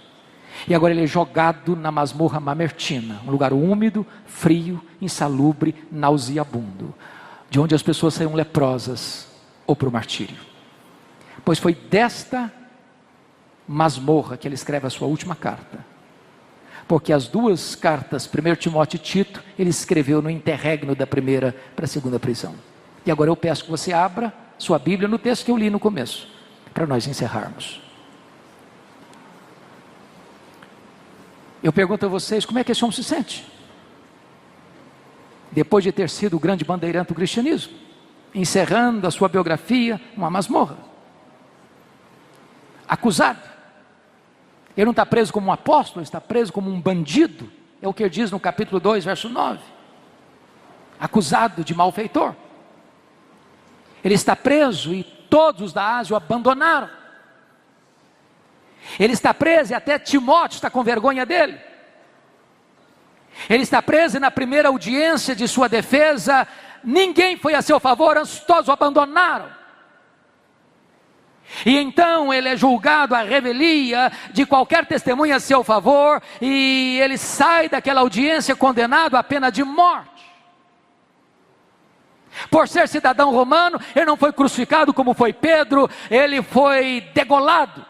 S1: E agora ele é jogado na masmorra Mamertina, um lugar úmido, frio, insalubre, nauseabundo, de onde as pessoas saíam leprosas ou para o martírio. Pois foi desta masmorra que ele escreve a sua última carta. Porque as 2 cartas, 1 Timóteo e Tito, ele escreveu no interregno da primeira para a segunda prisão. E agora eu peço que você abra sua Bíblia no texto que eu li no começo, para nós encerrarmos. Eu pergunto a vocês, como é que esse homem se sente? Depois de ter sido o grande bandeirante do cristianismo, encerrando a sua biografia, uma masmorra. Acusado. Ele não está preso como um apóstolo, ele está preso como um bandido. É o que ele diz no capítulo 2, verso 9. Acusado de malfeitor. Ele está preso e todos os da Ásia o abandonaram. Ele está preso e até Timóteo está com vergonha dele. Ele está preso e na primeira audiência de sua defesa, ninguém foi a seu favor, antes todos o abandonaram. E então ele é julgado à revelia de qualquer testemunha a seu favor, e ele sai daquela audiência condenado à pena de morte. Por ser cidadão romano, ele não foi crucificado como foi Pedro, ele foi degolado.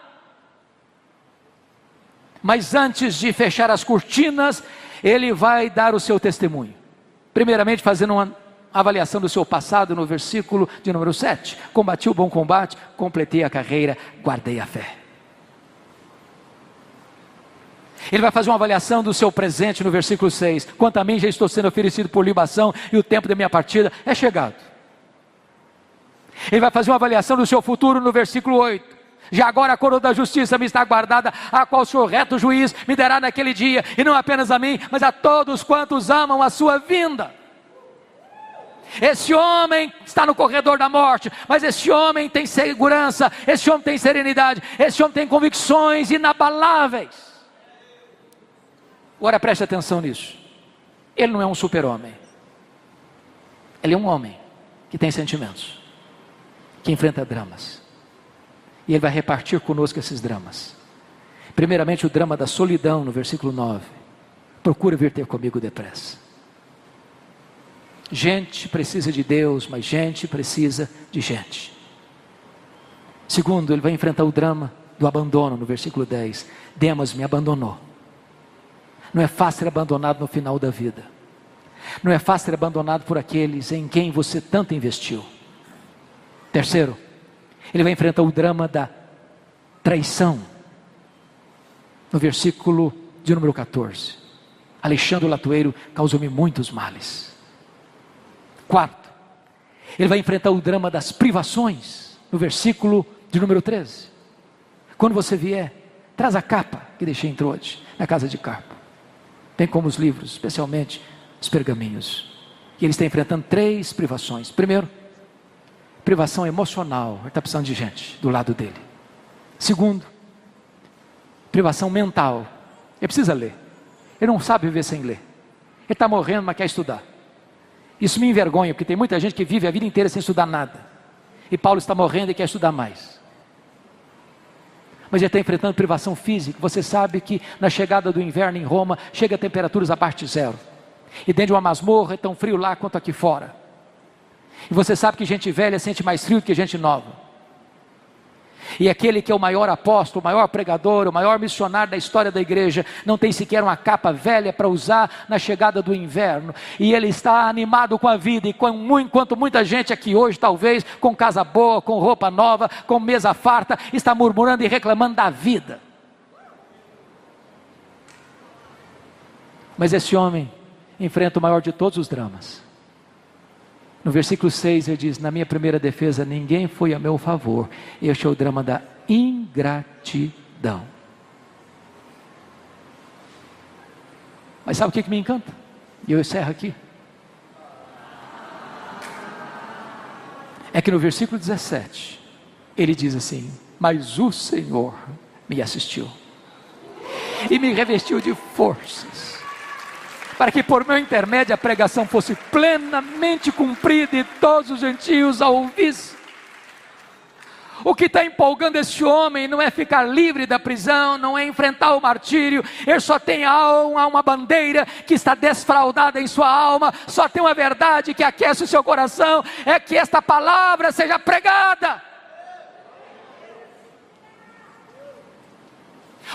S1: Mas antes de fechar as cortinas, ele vai dar o seu testemunho. Primeiramente fazendo uma avaliação do seu passado no versículo de número 7. Combati o bom combate, completei a carreira, guardei a fé. Ele vai fazer uma avaliação do seu presente no versículo 6. Quanto a mim, já estou sendo oferecido por libação e o tempo da minha partida é chegado. Ele vai fazer uma avaliação do seu futuro no versículo 8. Já agora a coroa da justiça me está guardada, a qual o Senhor reto juiz me dará naquele dia, e não apenas a mim, mas a todos quantos amam a sua vinda. Esse homem está no corredor da morte, mas esse homem tem segurança, esse homem tem serenidade, esse homem tem convicções inabaláveis. Agora preste atenção nisso. Ele não é um super-homem. Ele é um homem que tem sentimentos, que enfrenta dramas. E ele vai repartir conosco esses dramas. Primeiramente o drama da solidão, no versículo 9. Procura vir ter comigo depressa. Gente precisa de Deus, mas gente precisa de gente. Segundo, ele vai enfrentar o drama do abandono, no versículo 10. Demas me abandonou. Não é fácil ser abandonado no final da vida. Não é fácil ser abandonado por aqueles em quem você tanto investiu. Terceiro, ele vai enfrentar o drama da traição. No versículo de número 14. Alexandre o latoeiro causou-me muitos males. Quarto, ele vai enfrentar o drama das privações, no versículo de número 13. Quando você vier, traz a capa que deixei em Troade, na casa de Carpo. Bem como os livros, especialmente os pergaminhos. E ele está enfrentando 3 privações. Primeiro, privação emocional, ele está precisando de gente do lado dele. Segundo, privação mental, ele precisa ler. Ele não sabe viver sem ler. Ele está morrendo, mas quer estudar. Isso me envergonha, porque tem muita gente que vive a vida inteira sem estudar nada. E Paulo está morrendo e quer estudar mais. Mas ele está enfrentando privação física. Você sabe que na chegada do inverno em Roma, chega a temperaturas abaixo de 0. E dentro de uma masmorra é tão frio lá quanto aqui fora. E você sabe que gente velha sente mais frio do que gente nova. E aquele que é o maior apóstolo, o maior pregador, o maior missionário da história da igreja, não tem sequer uma capa velha para usar na chegada do inverno. E ele está animado com a vida, e enquanto muita gente aqui hoje, talvez, com casa boa, com roupa nova, com mesa farta, está murmurando e reclamando da vida. Mas esse homem enfrenta o maior de todos os dramas. No versículo 6 ele diz: na minha primeira defesa ninguém foi a meu favor. Este é o drama da ingratidão. Mas sabe o que me encanta? E eu encerro aqui. É que no versículo 17 ele diz assim: mas o Senhor me assistiu e me revestiu de forças, para que por meu intermédio a pregação fosse plenamente cumprida e todos os gentios a ouvissem. O que está empolgando esse homem não é ficar livre da prisão, não é enfrentar o martírio. Ele só tem uma bandeira que está desfraldada em sua alma, só tem uma verdade que aquece o seu coração, é que esta palavra seja pregada.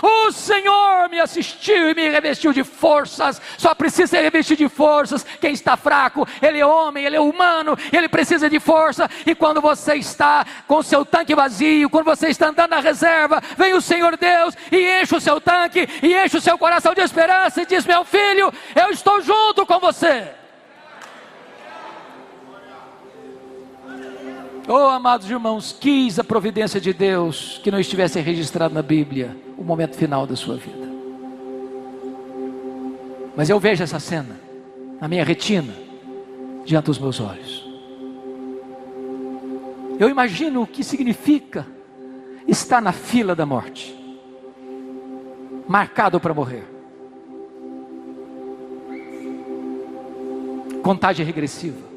S1: O Senhor me assistiu e me revestiu de forças. Só precisa ser revestido de forças quem está fraco. Ele é homem, ele é humano, ele precisa de força. E quando você está com o seu tanque vazio, quando você está andando na reserva, vem o Senhor Deus e enche o seu tanque, e enche o seu coração de esperança, e diz: meu filho, eu estou junto com você. Oh, amados irmãos, quis a providência de Deus que não estivesse registrado na Bíblia o momento final da sua vida. Mas eu vejo essa cena na minha retina, diante dos meus olhos. Eu imagino o que significa estar na fila da morte, marcado para morrer. Contagem regressiva.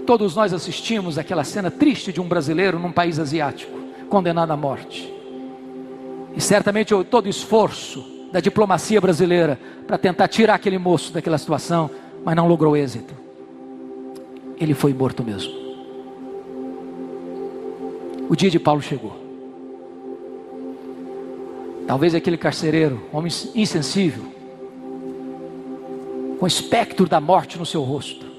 S1: Todos nós assistimos aquela cena triste de um brasileiro num país asiático, condenado à morte. E certamente todo o esforço da diplomacia brasileira para tentar tirar aquele moço daquela situação, mas não logrou êxito. Ele foi morto mesmo. O dia de Paulo chegou. Talvez aquele carcereiro, homem insensível, com o espectro da morte no seu rosto,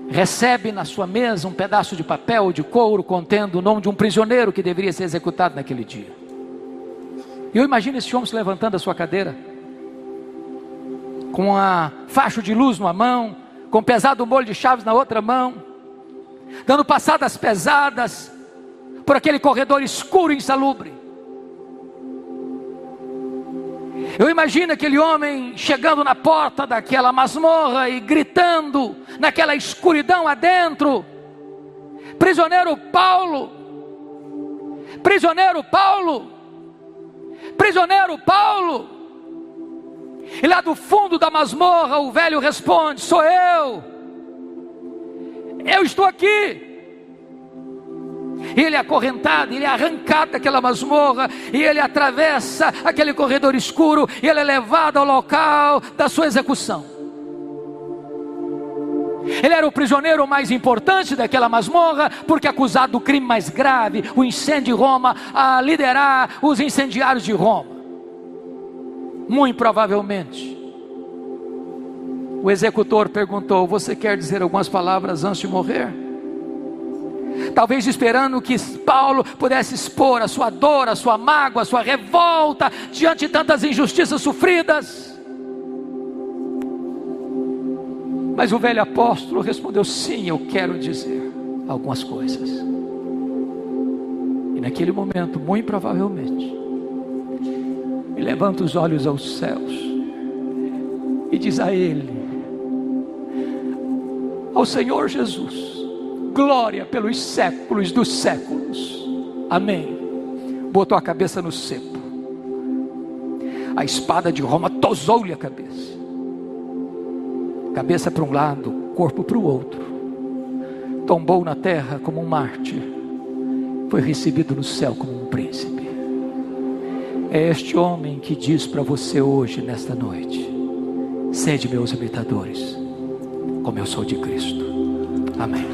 S1: recebe na sua mesa um pedaço de papel de couro contendo o nome de um prisioneiro que deveria ser executado naquele dia. E eu imagino esse homem se levantando da sua cadeira, com a facho de luz numa mão, com um pesado molho de chaves na outra mão, dando passadas pesadas por aquele corredor escuro e insalubre. Eu imagino aquele homem chegando na porta daquela masmorra e gritando naquela escuridão adentro: prisioneiro Paulo, prisioneiro Paulo, prisioneiro Paulo. E lá do fundo da masmorra o velho responde: sou eu estou aqui. E ele é acorrentado, ele é arrancado daquela masmorra, e ele atravessa aquele corredor escuro, e ele é levado ao local da sua execução. Ele era o prisioneiro mais importante daquela masmorra, porque acusado do crime mais grave, o incêndio de Roma, a liderar os incendiários de Roma. Muito provavelmente o executor perguntou: você quer dizer algumas palavras antes de morrer? Talvez esperando que Paulo pudesse expor a sua dor, a sua mágoa, a sua revolta diante de tantas injustiças sofridas. Mas o velho apóstolo respondeu: sim, eu quero dizer algumas coisas. E naquele momento, muito provavelmente, ele levanta os olhos aos céus e diz a ele, ao Senhor Jesus: glória pelos séculos dos séculos, amém. Botou a cabeça no cepo, a espada de Roma tosou-lhe a cabeça, cabeça para um lado, corpo para o outro, tombou na terra como um mártir, foi recebido no céu como um príncipe. É este homem que diz para você hoje, nesta noite: sede meus imitadores, como eu sou de Cristo. Amém.